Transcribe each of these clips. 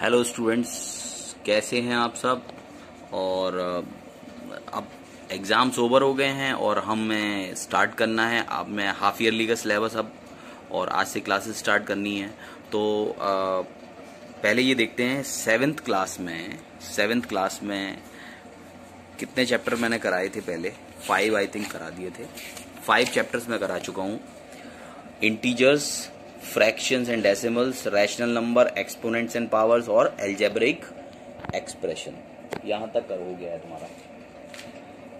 Hello students, कैसे हैं आप सब। और अब एग्ज़ाम्स ओवर हो गए हैं और हमें स्टार्ट करना है। अब मैं हाफ ईयरली का सिलेबस अब और आज से क्लासेस स्टार्ट करनी है। तो पहले ये देखते हैं सेवेंथ क्लास में कितने चैप्टर मैंने कराए थे। पहले 5 आई थिंक करा दिए थे। 5 चैप्टर्स मैं करा चुका हूँ। Integers, fractions and decimals, rational number, exponents and powers और एल्जेब्रिक एक्सप्रेशन, यहाँ तक हो गया है तुम्हारा।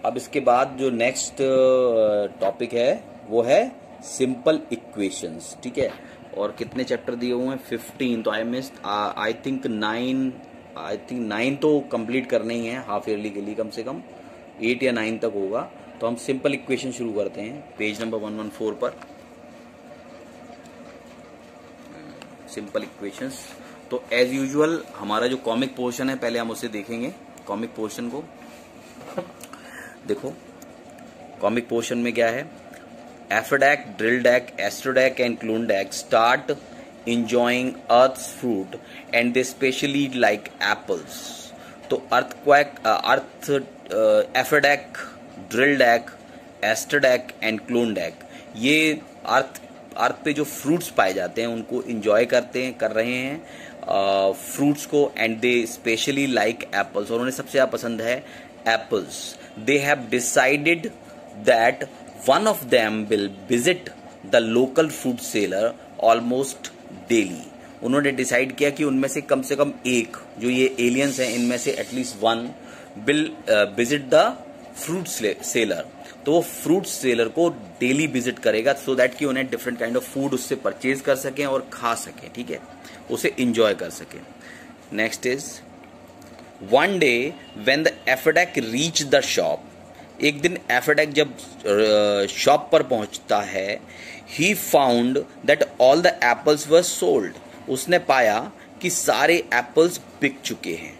अब इसके बाद जो नेक्स्ट टॉपिक है वो है सिंपल इक्वेशंस। ठीक है, और कितने चैप्टर दिए हुए हैं? 15। तो आई मिस्ड आई थिंक 9 तो कंप्लीट करने ही है हाफ ईयरली के लिए। कम से कम 8 या 9 तक होगा। तो हम सिंपल इक्वेशन शुरू करते हैं पेज नंबर 114 पर। Simple equations. तो एज यूजुअल हमारा जो कॉमिक पोर्शन है पहले हम उसे देखेंगे। कॉमिक पोर्शन को देखो। कॉमिक पोर्शन में क्या है? एफिडैक, ड्रिल्डैक, एस्ट्रोडैक एंड क्लोनडैक start enjoying Earth's fruit and they specially like apples. तो एफिडैक, ड्रिल्डैक, एस्ट्रोडैक एंड क्लोनडैक ये अर्थ पे जो फ्रूट्स पाए जाते हैं उनको इंजॉय कर रहे हैं फ्रूट्स को। And they specially like apples, और उन्हें सबसे ज्यादा पसंद है apples. They have decided that one of them will visit the local fruit seller almost daily. उन्होंने डिसाइड किया कि उनमें से कम एक, जो ये एलियंस हैं इनमें से at least one will visit the fruit seller. तो वो फ्रूट सेलर को डेली विजिट करेगा सो दैट कि उन्हें डिफरेंट काइंड ऑफ फूड उससे परचेज कर सकें और खा सकें। ठीक है, उसे इंजॉय कर सकें। Next is one day when the एफिडैक रीच द शॉप। एक दिन एफिडैक जब शॉप पर पहुंचता है, ही found that all the apples were sold. उसने पाया कि सारे एप्पल्स बिक चुके हैं।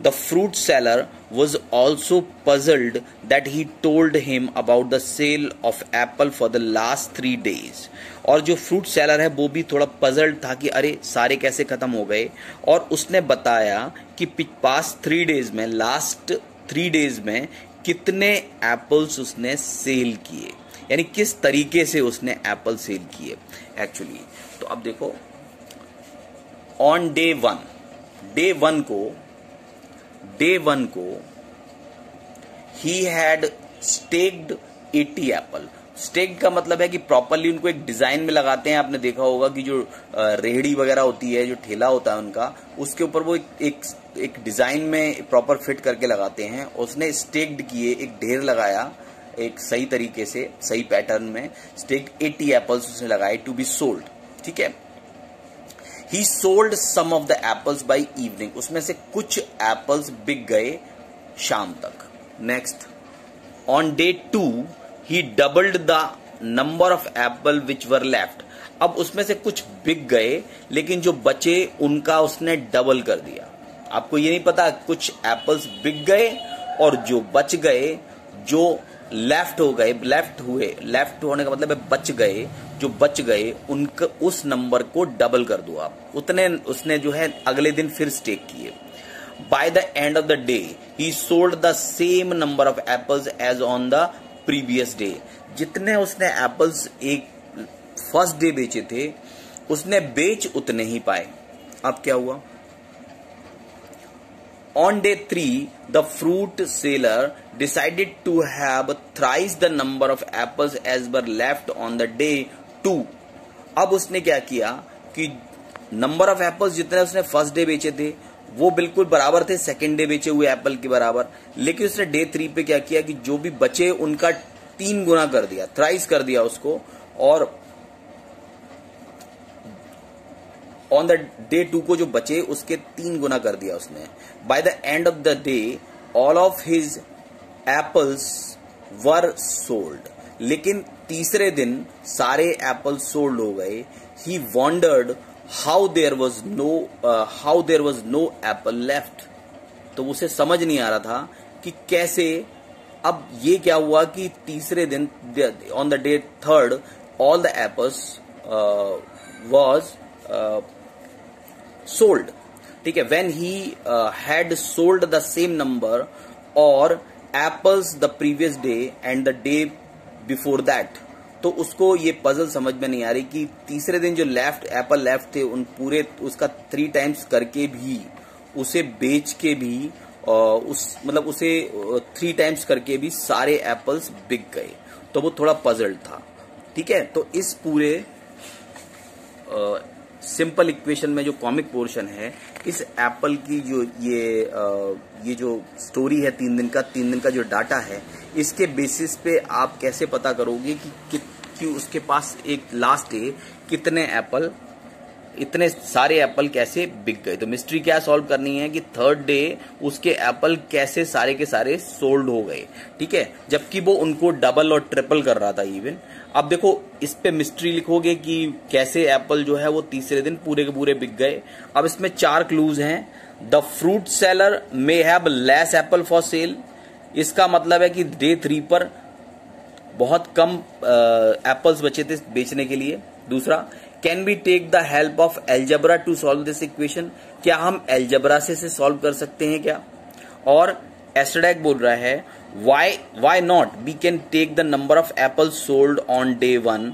The fruit seller was also puzzled that he told him about the sale of apple for the last 3 days. और जो फ्रूट सेलर है वो भी थोड़ा पजल्ड था कि अरे सारे कैसे खत्म हो गए। और उसने बताया कि पास्ट 3 डेज में, लास्ट 3 डेज में कितने एप्पल्स उसने सेल किए, यानी किस तरीके से उसने एप्पल सेल किए एक्चुअली। तो अब देखो, ऑन डे वन को he had stacked 80 Apple. Stacked का मतलब है कि प्रॉपरली उनको एक डिजाइन में लगाते हैं। आपने देखा होगा कि जो रेहड़ी वगैरह होती है, जो ठेला होता है उनका, उसके ऊपर वो एक डिजाइन में प्रॉपर फिट करके लगाते हैं। उसने स्टेक्ड किए, एक ढेर लगाया एक सही तरीके से, सही पैटर्न में। स्टेक्ड 80 एप्पल्स उसने लगाए टू बी सोल्ड। ठीक है, He sold some of the apples by evening. उसमें से कुछ एप्पल्स बिक गए शाम तक। Next, on day 2 he doubled the number of apple which were left. अब उसमें से कुछ बिक गए लेकिन जो बचे उनका उसने डबल कर दिया। आपको ये नहीं पता, कुछ एप्पल्स बिक गए और जो बच गए, जो लेफ्ट होने का मतलब है बच गए, जो बच गए उनका उस नंबर को डबल कर दो आप। उतने उसने जो है अगले दिन फिर स्टेक किए। By the end of the day he sold the same number of apples as on the previous day. जितने उसने एप्पल्स एक फर्स्ट डे बेचे थे उसने बेच उतने ही पाए। अब क्या हुआ? On day 3, the fruit seller decided to have thrice the number of apples as were left on the day 2. अब उसने क्या किया कि नंबर ऑफ एप्पल्स जितने उसने फर्स्ट डे बेचे थे वो बिल्कुल बराबर थे सेकेंड डे बेचे हुए एप्पल के बराबर। लेकिन उसने डे 3 पे क्या किया कि जो भी बचे उनका 3 गुना कर दिया, थ्राइस कर दिया उसको। और ऑन द डे 2 को जो बचे उसके 3 गुना कर दिया उसने। By the end of the day all of his apples were sold. लेकिन तीसरे दिन सारे एप्पल सोल्ड हो गए। He wondered how there was no apple left. तो उसे समझ नहीं आ रहा था कि कैसे, अब ये क्या हुआ कि तीसरे दिन on the day 3 all the apples was sold. ठीक है, when he had sold the same number और apples the previous day and the day before that. तो उसको ये पजल समझ में नहीं आ रही कि तीसरे दिन जो एप्पल लेफ्ट थे उन पूरे उसका 3 टाइम्स करके भी, उसे बेच के भी उसे 3 टाइम्स करके भी सारे एप्पल्स बिक गए। तो वो थोड़ा पजल्ड था। ठीक है, तो इस पूरे सिंपल इक्वेशन में जो कॉमिक पोर्शन है, इस एप्पल की जो ये जो स्टोरी है 3 दिन का जो डाटा है, इसके बेसिस पे आप कैसे पता करोगे कि उसके पास एक लास्ट डे कितने एप्पल, इतने सारे एप्पल कैसे बिक गए। तो मिस्ट्री क्या सॉल्व करनी है कि 3rd डे उसके एप्पल कैसे सारे के सारे सोल्ड हो गए। ठीक है, जबकि वो उनको डबल और ट्रिपल कर रहा था इवन। अब देखो इस पे मिस्ट्री लिखोगे कि कैसे एप्पल जो है वो तीसरे दिन पूरे के पूरे बिक गए। अब इसमें 4 क्लूज हैं। The fruit seller may have less Apple for sale, इसका मतलब है कि डे 3 पर बहुत कम एप्पल्स बचे थे बेचने के लिए। दूसरा, can be take the help of algebra to solve this equation, क्या हम एल्जेब्रा से सॉल्व कर सकते हैं क्या। और एस्टरडैक बोल रहा है why not we can take the number of apple sold on day 1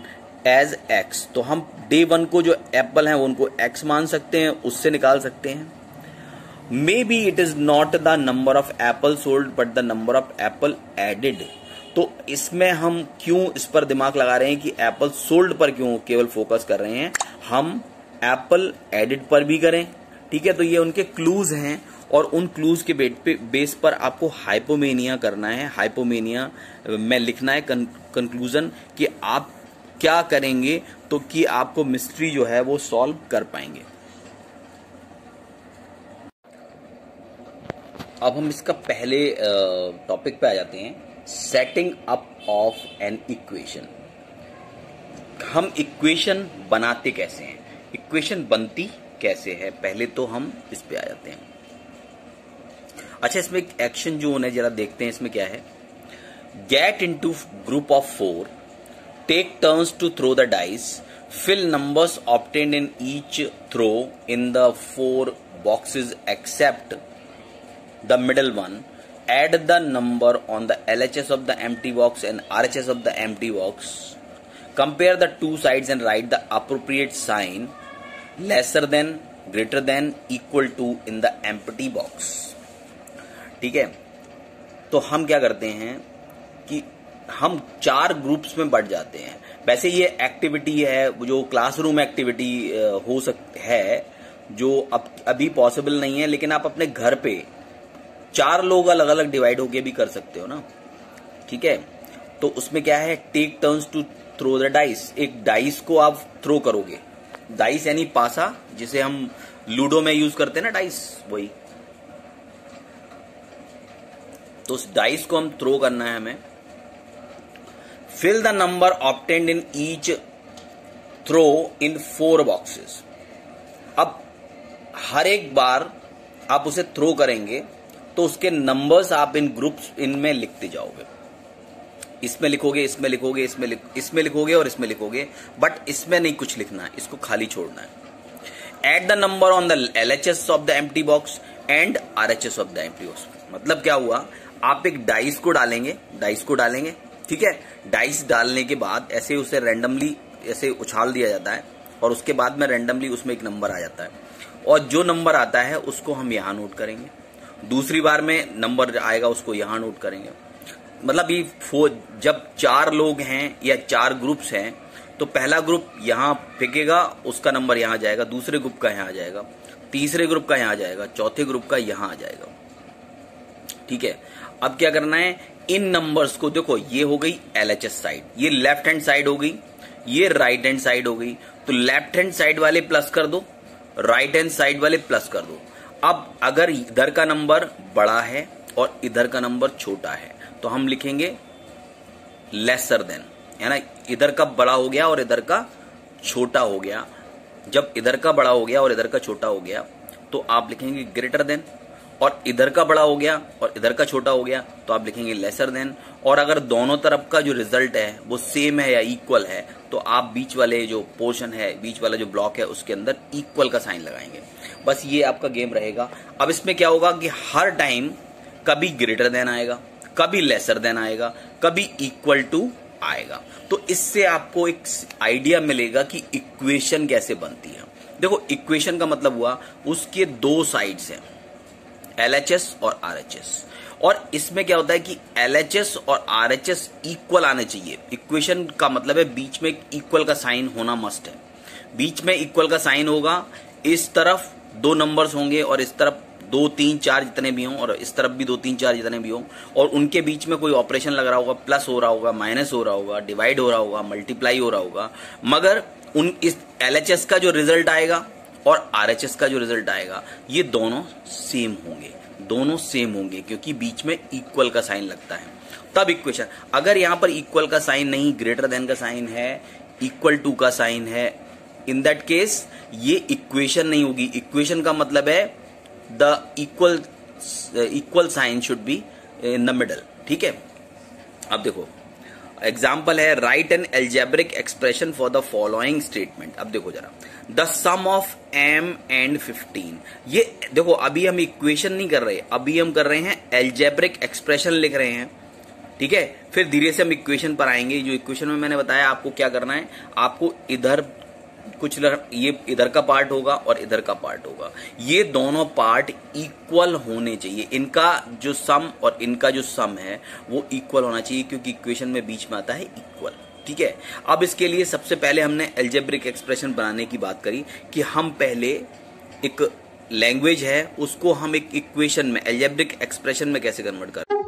as x. तो हम डे 1 को जो एप्पल हैं उनको एक्स मान सकते हैं, उससे निकाल सकते हैं। May be it is not the number of apple sold but the number of apple added. तो इसमें हम क्यों इस पर दिमाग लगा रहे हैं कि एप्पल सोल्ड पर क्यों केवल फोकस कर रहे हैं, हम एप्पल एडिड पर भी करें। ठीक है, तो ये उनके क्लूज हैं और उन क्लूज के बेस पर आपको हाइपोमेनिया करना है। हाइपोमेनिया में लिखना है कंक्लूजन कि आप क्या करेंगे तो कि आपको मिस्ट्री जो है वो सॉल्व कर पाएंगे। अब हम इसका पहले टॉपिक पे आ जाते हैं, setting up of an equation. हम इक्वेशन बनाते कैसे हैं, इक्वेशन बनती कैसे है, पहले तो हम इस पे आ जाते हैं। अच्छा, इसमें एक एक्शन जो है जरा देखते हैं इसमें क्या है। Get into group of 4, take turns to throw the dice, fill numbers obtained in each throw in the 4 boxes except the middle one, add the number on the LHS of the empty box and RHS of the empty box, compare the 2 sides and write the appropriate sign lesser than, greater than, equal to in the empty box। ठीक है, तो हम क्या करते हैं कि हम 4 groups में बढ़ जाते हैं। वैसे ये एक्टिविटी है जो क्लासरूम एक्टिविटी हो सकती है, जो अभी पॉसिबल नहीं है, लेकिन आप अपने घर पे 4 लोग अलग अलग डिवाइड होके भी कर सकते हो ना। ठीक है, तो उसमें क्या है, take turns to throw the dice. एक डाइस को आप थ्रो करोगे, डाइस यानी पासा, जिसे हम लूडो में यूज करते हैं ना, डाइस वही। तो उस डाइस को हम थ्रो करना है हमें। Fill the number obtained in each throw in 4 boxes. अब हर एक बार आप उसे थ्रो करेंगे तो उसके नंबर्स आप इन ग्रुप्स इनमें लिखते जाओगे। इसमें लिखोगे, इसमें लिखोगे, इसमें लिखोगे और इसमें लिखोगे, बट इसमें नहीं कुछ लिखना है, इसको खाली छोड़ना है। Add the number on the LHS of the empty box and RHS of the empty box. मतलब क्या हुआ, आप एक डाइस को डालेंगे, ठीक है। डाइस डालने के बाद ऐसे उसे रैंडमली ऐसे उछाल दिया जाता है और उसके बाद में रैंडमली उसमें एक नंबर आ जाता है, और जो नंबर आता है उसको हम यहां नोट करेंगे। दूसरी बार में नंबर आएगा उसको यहां नोट करेंगे। मतलब ये जब 4 लोग हैं या 4 ग्रुप्स हैं तो पहला ग्रुप यहां फेंकेगा, उसका नंबर यहां जाएगा, दूसरे ग्रुप का यहां आ जाएगा, तीसरे ग्रुप का यहां आ जाएगा, चौथे ग्रुप का यहां आ जाएगा। ठीक है, अब क्या करना है, इन नंबर्स को देखो, ये हो गई LHS साइड, ये लेफ्ट हैंड साइड हो गई, ये राइट हैंड साइड हो गई। तो लेफ्ट हैंड साइड वाले प्लस कर दो, राइट हैंड साइड वाले प्लस कर दो। अब अगर इधर का नंबर बड़ा है और इधर का नंबर छोटा है तो हम लिखेंगे लेसर देन, है ना। इधर का बड़ा हो गया और इधर का छोटा हो गया। जब इधर का बड़ा हो गया और इधर का छोटा हो गया तो आप लिखेंगे ग्रेटर देन, और इधर का बड़ा हो गया और इधर का छोटा हो गया तो आप लिखेंगे लेसर देन। और अगर दोनों तरफ का जो रिजल्ट है वो सेम है या इक्वल है तो आप बीच वाले जो पोर्शन है, बीच वाला जो ब्लॉक है, उसके अंदर इक्वल का साइन लगाएंगे। बस ये आपका गेम रहेगा। अब इसमें क्या होगा कि हर टाइम कभी ग्रेटर देन आएगा, कभी लेसर देन आएगा, कभी इक्वल टू आएगा। तो इससे आपको एक आइडिया मिलेगा कि इक्वेशन कैसे बनती है। देखो, इक्वेशन का मतलब हुआ उसके दो साइड्स हैं, LHS और RHS। और इसमें क्या होता है कि LHS और RHS इक्वल आने चाहिए। इक्वेशन का मतलब है बीच में इक्वल का साइन होना मस्ट है। बीच में इक्वल का साइन होगा, इस तरफ 2 नंबर्स होंगे और इस तरफ 2, 3, 4 जितने भी हों, और इस तरफ भी 2, 3, 4 जितने भी हों, और उनके बीच में कोई ऑपरेशन लग रहा होगा, प्लस हो रहा होगा, माइनस हो रहा होगा, डिवाइड हो रहा होगा, मल्टीप्लाई हो रहा होगा, मगर इस LHS का जो रिजल्ट आएगा और RHS का जो रिजल्ट आएगा ये दोनों सेम होंगे, दोनों सेम होंगे, क्योंकि बीच में इक्वल का साइन लगता है तब इक्वेशन। अगर यहां पर इक्वल का साइन नहीं, ग्रेटर देन का साइन है, इक्वल टू का साइन है, इन दैट केस ये इक्वेशन नहीं होगी। इक्वेशन का मतलब है the equal sign should be in the middle. ठीक है, अब देखो एग्जाम्पल है, write an algebraic expression for the following statement. अब देखो जरा, the sum of m and 15। ये देखो, अभी हम इक्वेशन नहीं कर रहे, अभी हम कर रहे हैं एल्जेब्रिक एक्सप्रेशन लिख रहे हैं। ठीक है, फिर धीरे से हम इक्वेशन पर आएंगे। जो इक्वेशन में मैंने बताया आपको क्या करना है, आपको इधर कुछ ये इधर का पार्ट होगा और इधर का पार्ट होगा, ये दोनों पार्ट इक्वल होने चाहिए। इनका जो सम और इनका जो सम है वो इक्वल होना चाहिए, क्योंकि इक्वेशन में बीच में आता है इक्वल। ठीक है, अब इसके लिए सबसे पहले हमने एल्जेब्रिक एक्सप्रेशन बनाने की बात करी कि हम पहले एक लैंग्वेज है उसको हम एक इक्वेशन में, एल्जेब्रिक एक्सप्रेशन में कैसे कन्वर्ट करें।